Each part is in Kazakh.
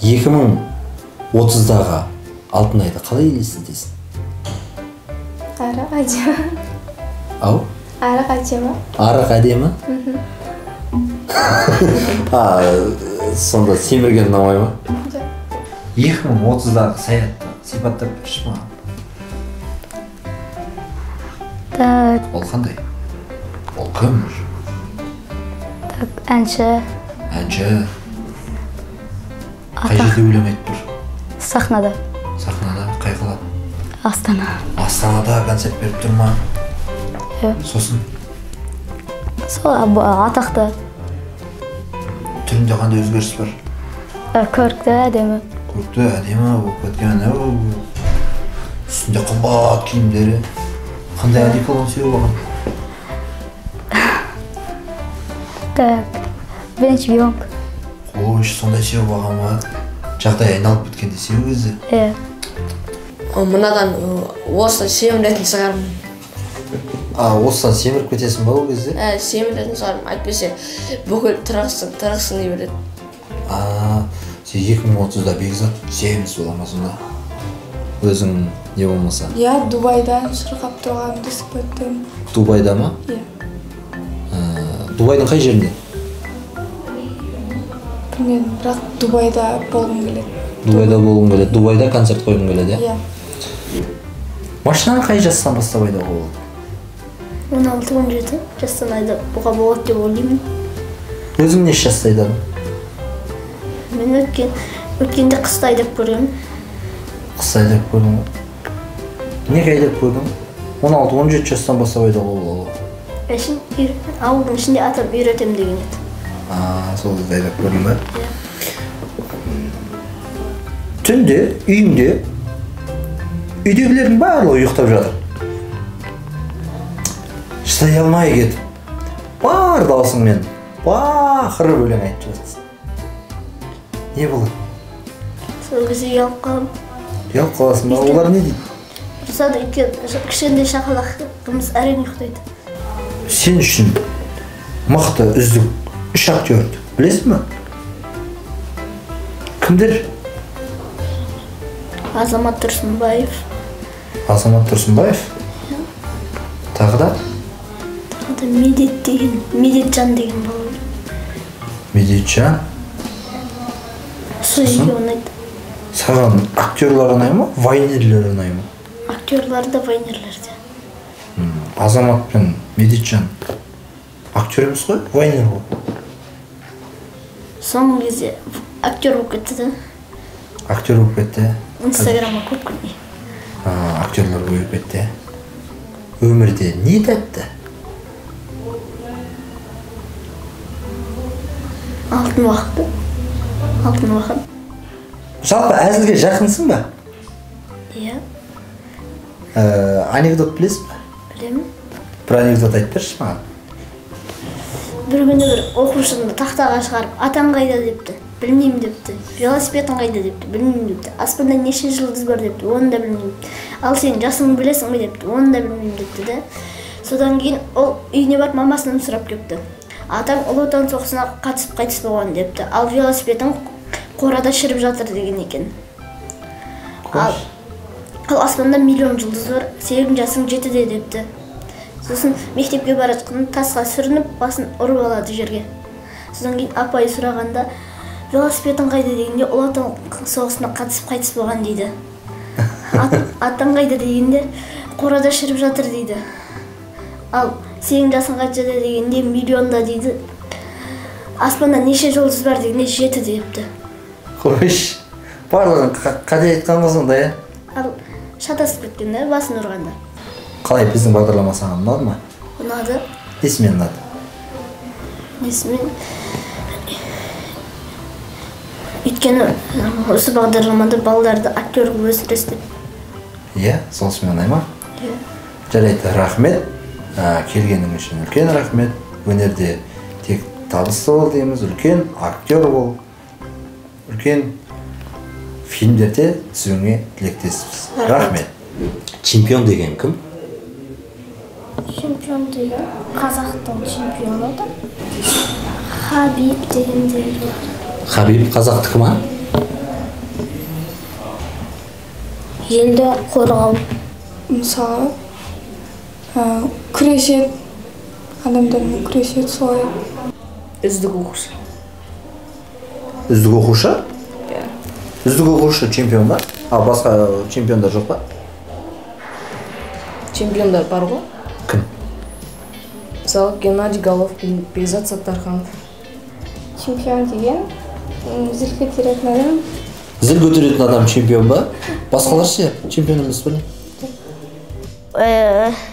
2030-дағы Алтынайды қалай елестетесің? Арық әдемі. Ау? Арық әдемі. Арық әдемі? Сонда семірген ұнамай ма? 2030-дағы саятты сипаттап берші маған. Ол қандай? Ол кім? Әнші. Әнші. Қай жерде өлең айтып тұр? Сахнада. Сахнада? Қай қала? Астана. Астанада концерт беріп тұр ма? Сосын? Сол атақты. Түрінде қандай өзгеріс бар? Көрікті әдемі. Көрікті әдемі болып кеткен. Үстінде қымбат киімдері. Қандай одеколон сүйіп алған? Так. Бенч Бьонг. Қойшы, сондай сүйіп алған ба? Жағдай айналып біткенде сүйіп өзі? Мынадан осыдан семіретін шығармын. Осыдан семіріп кетесің ба ол кезде? Семіретін шығармын. Әйтпесе бүкіл тұрақсын дей береді. Сен 2030-да бекзат семіз бола ма сонда? Өзің не болмаса? Дубайдан шырқап тұрғанымды сыпаттаймын. Дубайда ма? Дубайдың қай жерінде? Білмедім, бірақ Дубайда болғым келеді. Дубайда концерт қойғым келеді, иә? Машинаны қай жастан бастап айдауға болады? 16-17 жастан айдауға болады деп ойлаймын. Өзің неше жаста айдадың? Мен өткенде қыста айдап көремін. Қыста айдап көрдің ба? Неге айдап көрдің? 16-17 жастан бастап айдауға болады. Ауылдың ішінде атам үйретем деген еді. Сол кезде айдап көрдің ба? Түнде, үйдегілердің барлығы ұйықтап жатыр. Шыдай алмай кетіп, бар даусыңмен бақырып өлең айтып жатырсың. Не болады? Сол кезде ұялып қалам. Ұялып қаласың ба? Олар не дейді? Рұсады кішкентай шақалақымыз әрең ұйықтайды. Сен үшін мықты, үздік 3 актерді білесің ба? Кімдер? Азамат Тұрсынбаев. Тағы да? Медетжан деген бала. Медетжан? Сол екеуі ұнайды. Саған актерлар ұнай ма? Вайнерлер ұнай ма? Актерлар да, вайнерлер де. Азамат пен Медетжан актер емес қой, вайнер ғой. Соңғы кезде актер болып кетті да. Актер болып кетті. Инстаграмға көп көрмей. Актерлар болып кетті. Өмірде не тәтті? Алтын уақыт. Жалпы әзілге жақынсың ба? Иә. Анекдот білесің ба? Білемін. Бір анекдот айтып берші маған. Бір күні бір оқушыны тақтаға шығарып, атаң қайда депті, білмеймін депті. Велосипедін қайда депті, білмеймін депті. Аспанда неше жұлдыз бар депті, оны да білмеймін. Ал сен жасыңды білесің бе депті, оны да білмеймін депті де. Содан кейін ол үйіне барып мамасынан сұрап кепті. Атаң Ұлы Отан соғысына қатысып қайтыс болған депті. Ал велосипедін қорада шіріп жатыр деген екен. Ал аспанда миллион жұлдыз бар, сенің жасың 7-де депті. Сосын мектепке бара жатқан тасқа сүрініп, басын ұрып алады жерге. Содан кейін апайы сұрағанда, велосипедін қайда дегенде, Ұлы Отан соғысына қатысып қайтыс болған дейді. Атаң қайда дегенде, қорада шіріп жатыр дейді. Ал сенің жасың қаншада дегенде, миллионда дейді. Аспанда неше жұлдыз бар дегенде 7 депті. Қойш, барлығын қадай айтқан қосында, е? Ал шатасып кеткенде, басын ұрғанда. Қалай біздің бағдарлама саған ұнады ма? Ұнады. Несімен ұнады? Несімен? Өйткені осы бағдарламада балаларды актер қылып өсіресіз деп. Иә, сонысымен ұнай ма? Иә. Жарайды, рахмет. Келгенің үшін үлкен рахмет. Өнерде тек табысты бол дейміз, үлкен актер бол. Үлкен фильмдерде түсуіңе тілектеспіз. Рахмет. Чемпион деген кім? Чемпион деген қазақтың чемпионы да. Хабиб дегендер бар. Хабиб қазақтікі ма? Елді қорғау. Мысалы, күресет, адамдармен күресет солай. Үздік оқушы. Үздік оқушы? Үздік оқушы чемпион ба? А басқа чемпиондар жоқ па? Чемпиондар бар ғой. Кім? Мысалы, Геннадий Головкин, Бекзат Саттарханов. Чемпион деген, зіл көтеретін адам. Зіл көтеретін адам чемпион ба? Басқалар ше чемпион емес пе?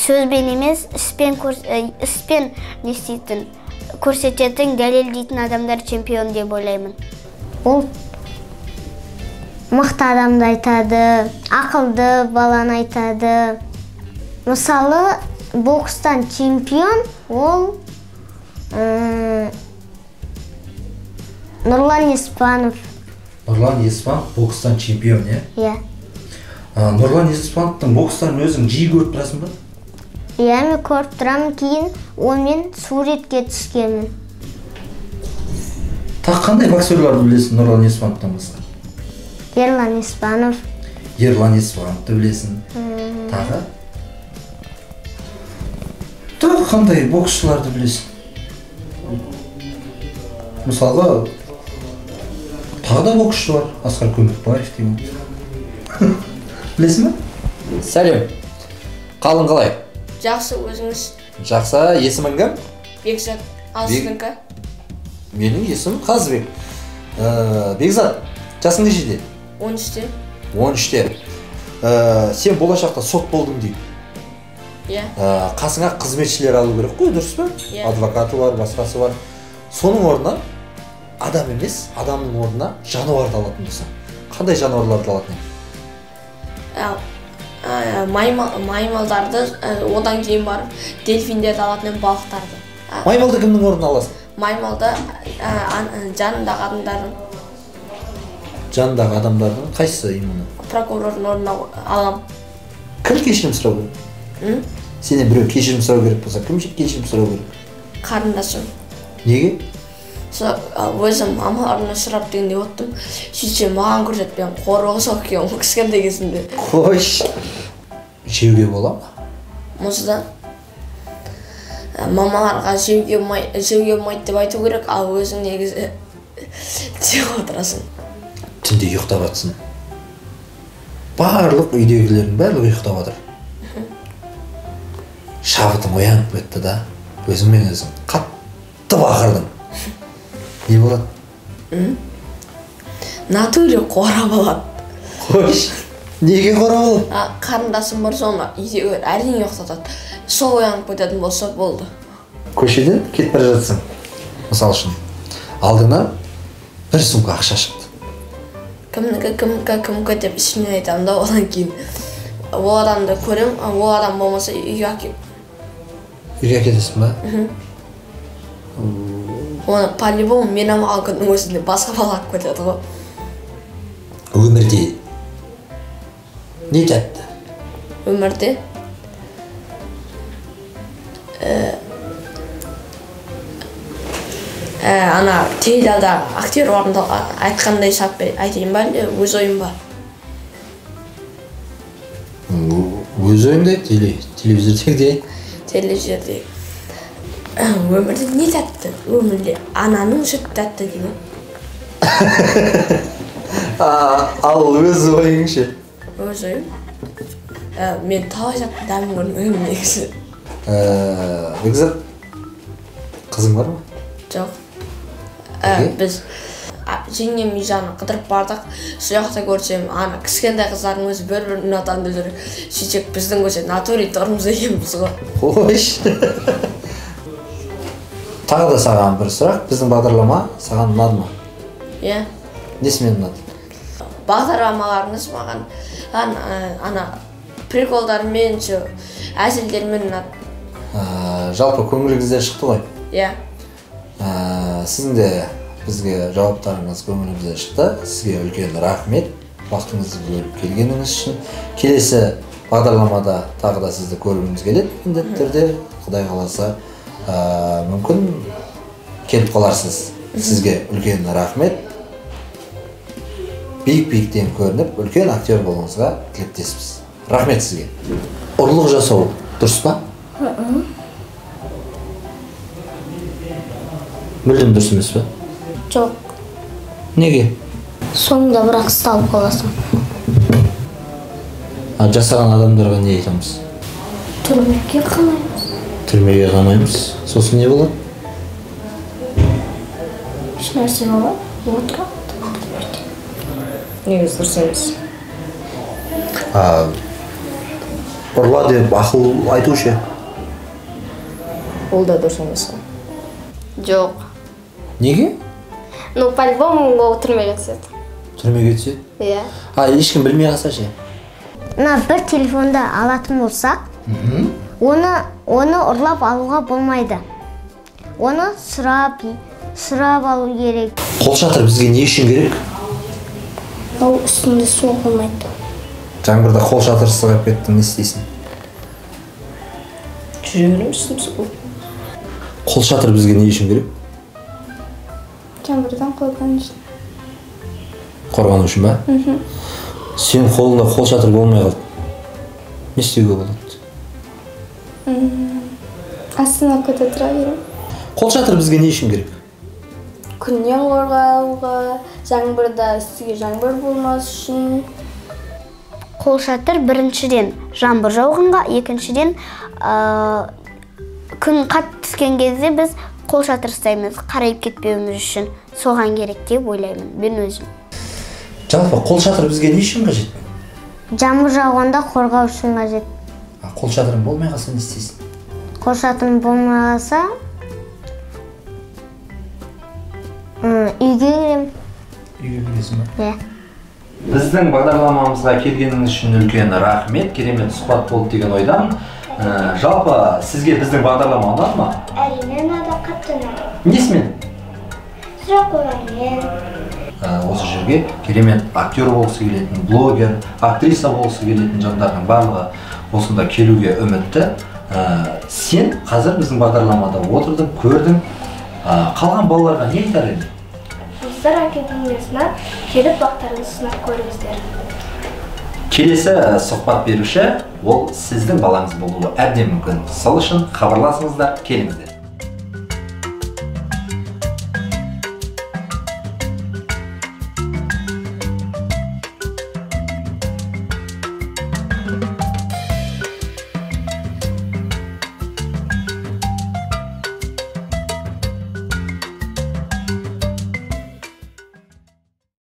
Сөзбен емес, іспен не істейтін, көрсететін, дәлелдейтін адамдар чемпион деп ойлаймын. Ол мықты адамды айтады, ақылды баланы айтады. Мысалы, бокстан чемпион ол Нұрлан Еспанов. Нұрлан Еспанов бокстан чемпион, е? Иә. Нұрлан Еспановтың бокстан өзің жиі көріп тұрасың ба? Иә, мен көріп тұрамын, кейін онымен суретке түскенмін. Тағы қандай боксерларды білесің Нұрлан Еспановтан басқа? Ерлан Еспанов. Ерлан Еспановты білесің. Тағы? Тағы қандай боксшыларды білесің? Мысалға, тағы да боксшы бар, Асқар Көмекбаев деген. Білесің бе? Сәлем. Қалың қалай? Жақсы, өзіңіз. Жақсы, есімің кім? Бекзат, ал сіздіңкі? Менің есімім Қазыбек. Бекзат, жасың нешеде? 13-те. 13-те. Сен болашақта сот болдың дейді. Иә. Қасыңа қызметшілер алу керек қой, дұрыс па? Адвокаты бар, басқасы бар. Соның орнына адам емес, адамның орнына жануарды алатын болса. Қандай жануарларды алатын? Маймылдарды, одан кейін барып дельфиндерді алатын, балықтарды. Маймылды кімнің орнына аласың? Маймылды жанындағы адамдардың. Жанындағы адамдардың қайсысы именно? Прокурордың орнына алам. Кім кешірім сұрау керек? Сенен біреу кешірім сұрау керек болса, кім кешірім сұрау керек? Қарындасым. Неге? Өзім мамаларына сұрап дегенде оттым. Сөйтсе маған көрсетпен қорығы соқ екен кішкентай кезінде. Қойш. Жеуге бола ма? Мұзда мамаларға жеуге болмайды деп айту керек, ал өзің негізі жеп отырасың. Түнде ұйықтап жатсың. Барлық үйдегілердің барлығы ұйықтап жатыр. Шабытың оянып кетті да, өзіңмен өзің қатты бақырдың. Не болады? Натуре қорап алады. Қойш, неге қорап алады? Қарындасым бар, соны үйдегі әрине ұйықтатады. Сол оянып кететін болса болды. Көшеден кетіп бара жатсың. Мысал үшін, алдыңнан бір сумка ақша шықты. Кімнікі деп ішімнен айтамын да, одан кейін ол адамды көрем, ол адам болмаса үйге әкеп. Үйге әкетесің ба? Оны по-любому мен амаған күннің өзінде басқа бала алып кетеді ғой. Өмірде не тәтті? Өмірде ана теледа актер орында айтқандай сап айтайын ба, өз ойым ба? Өз ойымда телевизордегі. Телевизордегі. Өмірде не тәтті? Өмірде ананың сүті тәтті дейді. Ал өз ойың ше? Өз ойым? Мен талай затты дәмін көрмеймін негізі. Бекзат, қызың бар ма? Жоқ. Біз жеңгем үй жағын қыдырып бардық. Сол жақта көрсем, ана кішкентай қыздардың өзі бір-бірін ұнатады жүр. Сөйтсек біздің көше натуре тұрмыз екенбіз ғой. Қойш. Тағы да саған бір сұрақ, біздің бағдарлама саған ұнады ма? Иә. Несімен ұнады? Бағдарламаларыңыз маған ана приколдармен, әзілдермен ұнады. Жалпы көңіліңізден шықты ғой? Иә. Сіздің де бізге жауаптарыңыз көңілімізден шықты. Сізге үлкен рахмет, уақытыңызды бөліп келгеніңіз үшін. Келесі бағдарламада тағы да сізді көргіміз келеді. Міндетті түрде, Құдай қаласа, мүмкін келіп қаларсыз. Сізге үлкен рахмет. биік-биіктен көрініп, үлкен актер болуыңызға тілектеспіз. Рахмет сізге. Ұрлық жасау дұрыс па? Мүлдем дұрыс емес пе? Жоқ. Неге? Соңында бірақ ұсталып қаласың. Жасаған адамдарға не айтамыз? Түрмеге қамаймыз. Түрмеге қамаймыз. Сосын не болады? Еш нәрсе болады. Отырады. Негізі дұрыс емес. Ұрла деп ақыл айтушы. Ол да дұрыс емес қой. Жоқ. Неге? Ну, по-любому ол түрмеге түседі. Түрмеге түседі? Иә. Ешкім білмей қалса ше? Мына бір телефонды алатын болсақ, оны ұрлап алуға болмайды. Оны сұрап алу керек. Қолшатыр бізге не үшін керек? Ол үстінде су болмайды. Жаңбырда қолшатыр сығып кеттің, не істейсің? Жүрегім үстім су. Қолшатыр бізге не үшін керек? Жаңбырдан қорғану үшін. Қорғану үшін ба? Сен қолында қолшатыр болмай қалды. Не істеуге болады? Астына көте тұра берем. Қолшатыр бізге не үшін керек? Күннен қорғауға, жаңбырда үстіге жаңбыр болмас үшін. Қолшатыр біріншіден жаңбыр жауғанға, екіншіден күн қатты түскен кезде біз қолшатыр ұстаймыз, қарайып кетпеуіміз үшін. Соған керек деп ойлаймын, мен өзім. Жалпы қолшатыр бізге не үшін қажет? Жаңбыр жауғанда қорғау үшін қажет. Қолшатырың болмай қалса не істейсің? Қолшатырым болмай қалса, үйге келем. Үйге келесің ба? Иә. Біздің бағдарламамызға келгеніңіз үшін үлкен рахмет, керемет сұхбат болды деген ойдамын. Жалпы сізге біздің бағдарлама ұнады ма? Әрине ұнады, қатты ұнады. Несімен? Сұрақ қойғанмен. Осы жерге керемет актер болғысы келетін, блогер, актриса болғысы келетін жандардың барлығы осында келуге үмітті. Сен қазір біздің бағдарламада отырдың, көрдің. Қалған балаларға не айтар едің? Сіздер академиясына келіп бақтарыңызды сынап көріңіздер. Келесі сұхбат беруші ол сіздің балаңыз болуы әбден мүмкін. Сол үшін хабарласыңыздар, келіңіздер.